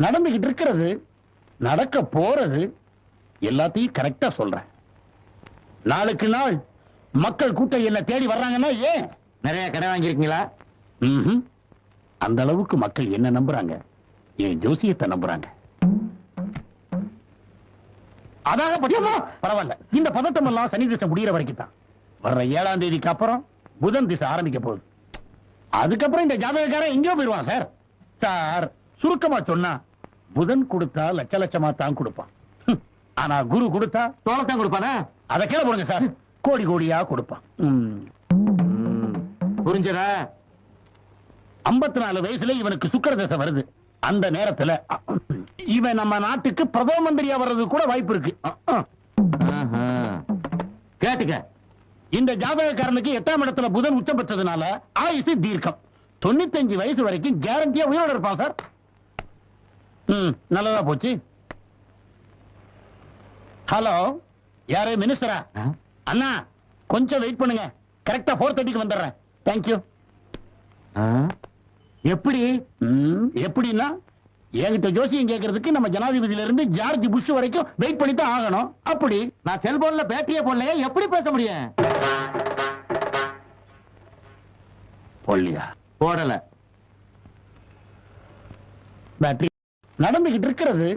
நடந்துகிட்டு இருக்கிறது, நடக்க போறது எல்லாத்தையும் கரெக்டா சொல்றேன். நாளுக்கு நாள் மக்கள் கூட்டம் என்ன தேடி வர்றாங்கன்னா ஏன்? நிறைய கடை வாங்கியிருக்கீங்களா? அந்த அளவுக்கு மக்கள் என்ன நம்புறாங்க, என் ஜோசியத்தை நம்புறாங்க. அதாக பட்டியமா பரவாயில்ல. இந்த பதட்டம் எல்லாம் சனி திசை முடிகிற வரைக்கும் தான். வர்ற 7ஆம் தேதிக்கு அப்புறம் புதன் திசை ஆரம்பிக்க போகுது. அதுக்கப்புறம் இந்த ஜாதகக்காரன் எங்கேயோ போயிருவான் சார். சார் சுருக்கமா சொன்னா, புதன் கொடுத்தா லட்ச லட்சமா தான் கொடுப்பான். ஆனா குரு கொடுத்தா தோளத்தான் கொடுப்பானா? அதை கீழே போடுங்க சார், கோடி கோடியா கொடுப்பான். புரிஞ்சதா? 54 வயசுல இவனுக்கு சுக்கிர தசை வருது. அந்த நேரத்துல இவன் நம்ம நாட்டுக்கு பிரதம மந்திரியா வர்றது கூட வாய்ப்பு இருக்கு. கேட்டுக்க, இந்த ஜாதகக்காரனுக்கு 8ஆம் இடத்துல புதன் உச்சம் பெற்றதுனால ஆயுசு தீர்க்கம். 95 வயசு வரைக்கும் கேரண்டியா உயிரோட இருப்பான் சார். நல்லதா போச்சு. ஹலோ, யாரு மினிஸ்டரா? அண்ணா கொஞ்சம் வெயிட் பண்ணுங்க, கரெக்டா 4:30க்கு வந்துடுறேன். தேங்க்யூ. எப்படி எப்படின்னா, என்கிட்ட ஜோசியம் கேட்கறதுக்கு நம்ம ஜனாதிபதியில இருந்து ஜார்ஜ் புஷ் வரைக்கும் வெயிட் பண்ணி தான் ஆகணும். அப்படி நான் செல்போன்ல பேட்டரியே போடலையே, எப்படி பேச முடியும்? போடலையா? போடல. பேட்டரி நடந்துகிட்டு இருக்கிறது